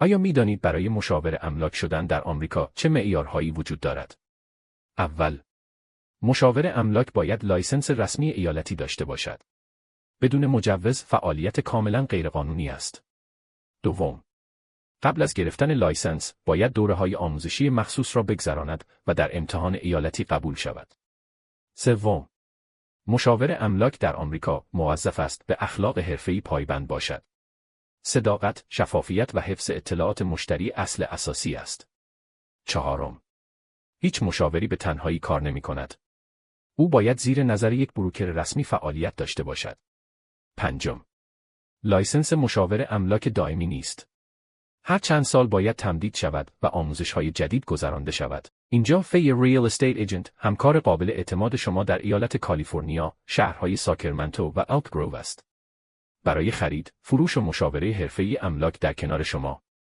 آیا می‌دانید برای مشاور املاک شدن در آمریکا چه معیارهایی وجود دارد؟ اول، مشاور املاک باید لایسنس رسمی ایالتی داشته باشد. بدون مجوز فعالیت کاملا غیرقانونی است. دوم، قبل از گرفتن لایسنس باید دوره‌های آموزشی مخصوص را بگذراند و در امتحان ایالتی قبول شود. سوم، مشاور املاک در آمریکا موظف است به اخلاق حرفه‌ای پایبند باشد. صداقت، شفافیت و حفظ اطلاعات مشتری اصل اساسی است. چهارم، هیچ مشاوری به تنهایی کار نمی‌کند. او باید زیر نظر یک بروکر رسمی فعالیت داشته باشد. پنجم، لایسنس مشاور املاک دائمی نیست. هر چند سال باید تمدید شود و آموزش‌های جدید گذرانده شود. اینجا فی ریال استیت ایجنت همکار قابل اعتماد شما در ایالت کالیفرنیا، شهرهای ساکرمنتو و الک گروو است. برای خرید، فروش و مشاوره حرفه‌ای املاک در کنار شما.